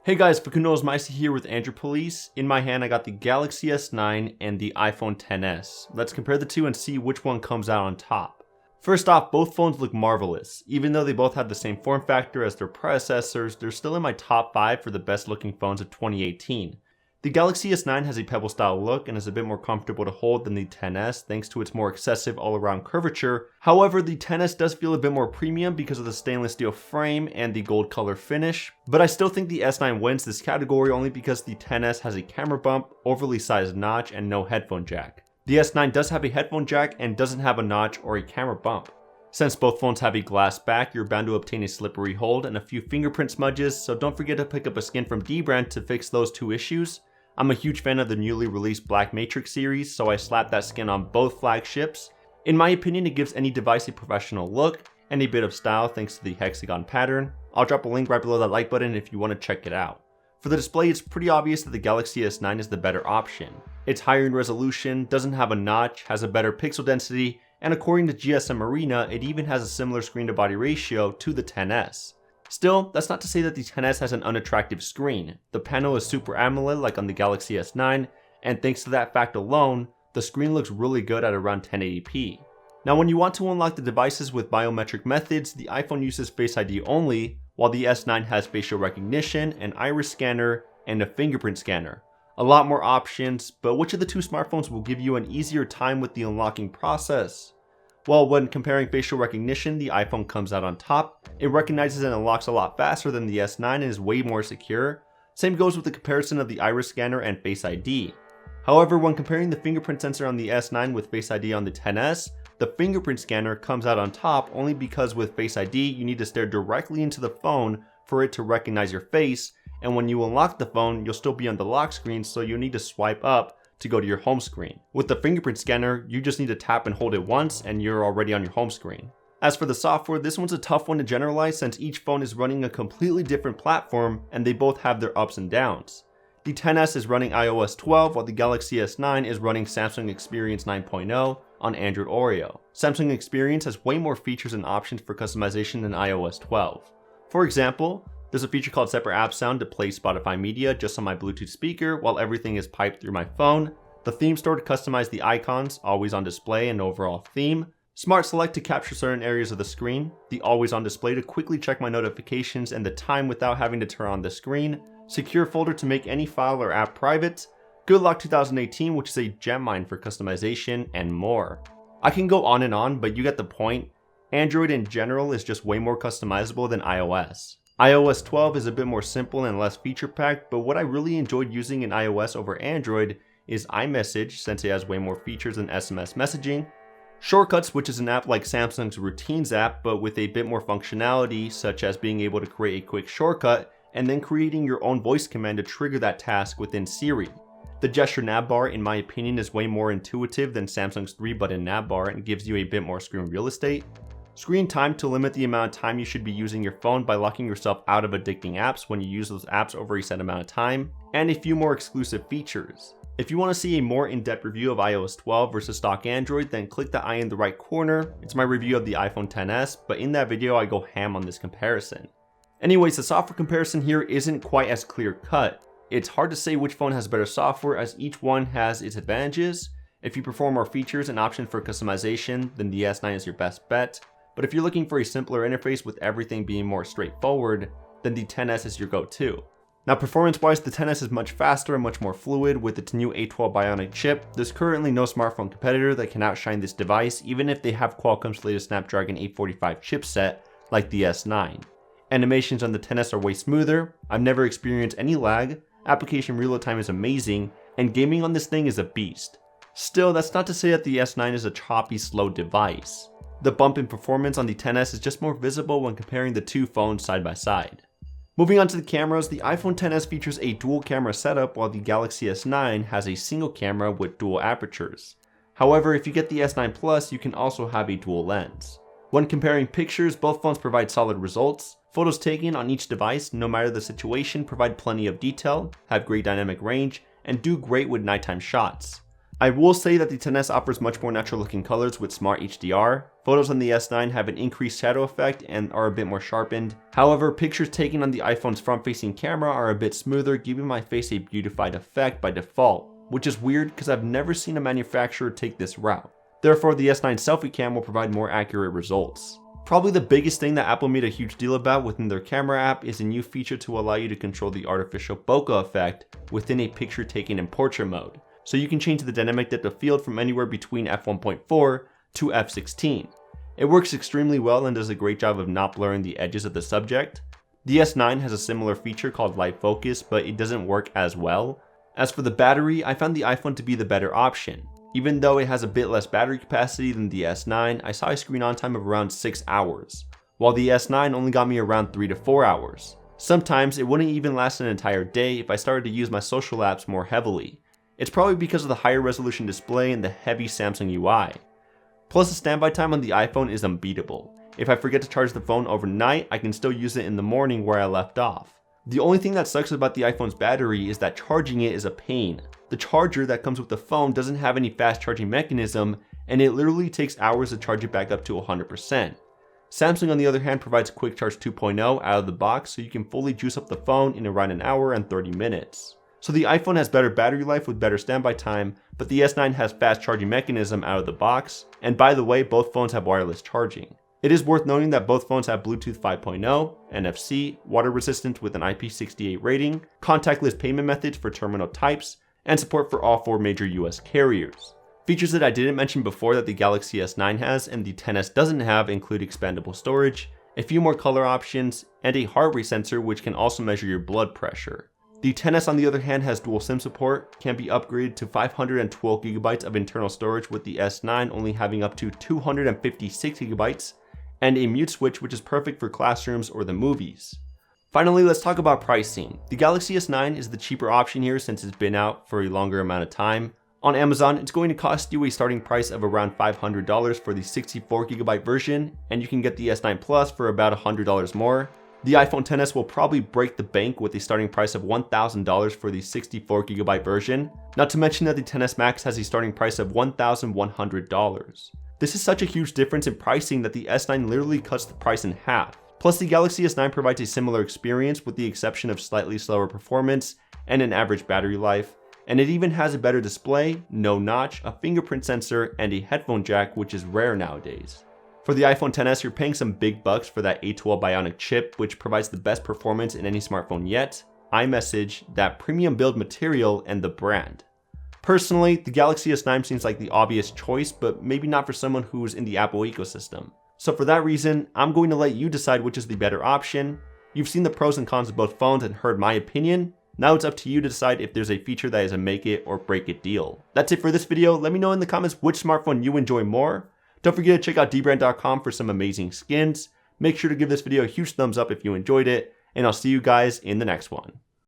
Hey guys, Facundo Micey here with Android Police. In my hand I got the Galaxy S9 and the iPhone XS. Let's compare the two and see which one comes out on top. First off, both phones look marvelous. Even though they both have the same form factor as their predecessors, they're still in my top 5 for the best looking phones of 2018. The Galaxy S9 has a pebble style look and is a bit more comfortable to hold than the XS thanks to its more excessive all around curvature. However, the XS does feel a bit more premium because of the stainless steel frame and the gold color finish, but I still think the S9 wins this category only because the XS has a camera bump, overly sized notch, and no headphone jack. The S9 does have a headphone jack and doesn't have a notch or a camera bump. Since both phones have a glass back, you're bound to obtain a slippery hold and a few fingerprint smudges, so don't forget to pick up a skin from Dbrand to fix those two issues. I'm a huge fan of the newly released Biometrics series, so I slapped that skin on both flagships. In my opinion, it gives any device a professional look and a bit of style thanks to the hexagon pattern. I'll drop a link right below that like button if you want to check it out. For the display, it's pretty obvious that the Galaxy S9 is the better option. It's higher in resolution, doesn't have a notch, has a better pixel density, and according to GSM Arena, it even has a similar screen to body ratio to the XS. Still, that's not to say that the XS has an unattractive screen. The panel is Super AMOLED like on the Galaxy S9, and thanks to that fact alone, the screen looks really good at around 1080p. Now when you want to unlock the devices with biometric methods, the iPhone uses Face ID only, while the S9 has facial recognition, an iris scanner, and a fingerprint scanner. A lot more options, but which of the two smartphones will give you an easier time with the unlocking process? Well, when comparing facial recognition, the iPhone comes out on top. It recognizes and unlocks a lot faster than the S9 and is way more secure. Same goes with the comparison of the iris scanner and Face ID. However, when comparing the fingerprint sensor on the S9 with Face ID on the XS, the fingerprint scanner comes out on top only because with Face ID, you need to stare directly into the phone for it to recognize your face, and when you unlock the phone, you'll still be on the lock screen, so you'll need to swipe up to go to your home screen. With the fingerprint scanner, you just need to tap and hold it once and you're already on your home screen. As for the software, this one's a tough one to generalize since each phone is running a completely different platform and they both have their ups and downs. The XS is running iOS 12 while the Galaxy S9 is running Samsung Experience 9.0 on Android Oreo. Samsung Experience has way more features and options for customization than iOS 12. For example, there's a feature called Separate App Sound to play Spotify media just on my Bluetooth speaker while everything is piped through my phone. The theme store to customize the icons, always on display and overall theme. Smart Select to capture certain areas of the screen. The always on display to quickly check my notifications and the time without having to turn on the screen. Secure folder to make any file or app private. Good Lock 2018, which is a gem mine for customization, and more. I can go on and on, but you get the point. Android in general is just way more customizable than iOS. iOS 12 is a bit more simple and less feature packed, but what I really enjoyed using in iOS over Android is iMessage since it has way more features than SMS messaging. Shortcuts, which is an app like Samsung's Routines app, but with a bit more functionality, such as being able to create a quick shortcut and then creating your own voice command to trigger that task within Siri. The gesture nav bar, in my opinion, is way more intuitive than Samsung's 3-button nav bar and gives you a bit more screen real estate. Screen time to limit the amount of time you should be using your phone by locking yourself out of addicting apps when you use those apps over a set amount of time, and a few more exclusive features. If you want to see a more in-depth review of iOS 12 versus stock Android, then click the eye in the right corner. It's my review of the iPhone XS, but in that video I go ham on this comparison. Anyways, the software comparison here isn't quite as clear cut. It's hard to say which phone has better software as each one has its advantages. If you prefer more features and options for customization, then the S9 is your best bet. But if you're looking for a simpler interface with everything being more straightforward, then the XS is your go-to. Now performance-wise, the XS is much faster and much more fluid with its new A12 Bionic chip. There's currently no smartphone competitor that can outshine this device, even if they have Qualcomm's latest Snapdragon 845 chipset like the S9. Animations on the XS are way smoother, I've never experienced any lag, application reload time is amazing, and gaming on this thing is a beast. Still, that's not to say that the S9 is a choppy, slow device. The bump in performance on the XS is just more visible when comparing the two phones side by side. Moving on to the cameras, the iPhone XS features a dual camera setup while the Galaxy S9 has a single camera with dual apertures. However, if you get the S9 Plus, you can also have a dual lens. When comparing pictures, both phones provide solid results. Photos taken on each device, no matter the situation, provide plenty of detail, have great dynamic range, and do great with nighttime shots. I will say that the XS offers much more natural looking colors with smart HDR. Photos on the S9 have an increased shadow effect and are a bit more sharpened. However, pictures taken on the iPhone's front facing camera are a bit smoother, giving my face a beautified effect by default, which is weird because I've never seen a manufacturer take this route. Therefore, the S9 selfie cam will provide more accurate results. Probably the biggest thing that Apple made a huge deal about within their camera app is a new feature to allow you to control the artificial bokeh effect within a picture taken in portrait mode. So you can change the dynamic depth of field from anywhere between f1.4 to f16. It works extremely well and does a great job of not blurring the edges of the subject. The S9 has a similar feature called light focus, but it doesn't work as well. As for the battery, I found the iPhone to be the better option. Even though it has a bit less battery capacity than the S9, I saw a screen on time of around 6 hours, while the S9 only got me around 3 to 4 hours. Sometimes it wouldn't even last an entire day if I started to use my social apps more heavily. It's probably because of the higher resolution display and the heavy Samsung UI. Plus the standby time on the iPhone is unbeatable. If I forget to charge the phone overnight, I can still use it in the morning where I left off. The only thing that sucks about the iPhone's battery is that charging it is a pain. The charger that comes with the phone doesn't have any fast charging mechanism, and it literally takes hours to charge it back up to 100%. Samsung on the other hand provides Quick Charge 2.0 out of the box, so you can fully juice up the phone in around an hour and 30 minutes. So the iPhone has better battery life with better standby time, but the S9 has fast charging mechanism out of the box, and by the way, both phones have wireless charging. It is worth noting that both phones have Bluetooth 5.0, NFC, water resistant with an IP68 rating, contactless payment methods for terminal types, and support for all 4 major US carriers. Features that I didn't mention before that the Galaxy S9 has and the XS doesn't have include expandable storage, a few more color options, and a heart rate sensor which can also measure your blood pressure. The XS on the other hand has dual SIM support, can be upgraded to 512GB of internal storage with the S9 only having up to 256GB, and a mute switch which is perfect for classrooms or the movies. Finally, let's talk about pricing. The Galaxy S9 is the cheaper option here since it's been out for a longer amount of time. On Amazon, it's going to cost you a starting price of around $500 for the 64GB version, and you can get the S9 Plus for about $100 more. The iPhone XS will probably break the bank with a starting price of $1,000 for the 64GB version, not to mention that the XS Max has a starting price of $1,100. This is such a huge difference in pricing that the S9 literally cuts the price in half. Plus the Galaxy S9 provides a similar experience with the exception of slightly slower performance and an average battery life, and it even has a better display, no notch, a fingerprint sensor, and a headphone jack, which is rare nowadays. For the iPhone XS, you're paying some big bucks for that A12 Bionic chip, which provides the best performance in any smartphone yet, iMessage, that premium build material, and the brand. Personally, the Galaxy S9 seems like the obvious choice, but maybe not for someone who's in the Apple ecosystem. So for that reason, I'm going to let you decide which is the better option. You've seen the pros and cons of both phones and heard my opinion. Now it's up to you to decide if there's a feature that is a make it or break it deal. That's it for this video. Let me know in the comments which smartphone you enjoy more. Don't forget to check out dbrand.com for some amazing skins. Make sure to give this video a huge thumbs up if you enjoyed it, and I'll see you guys in the next one.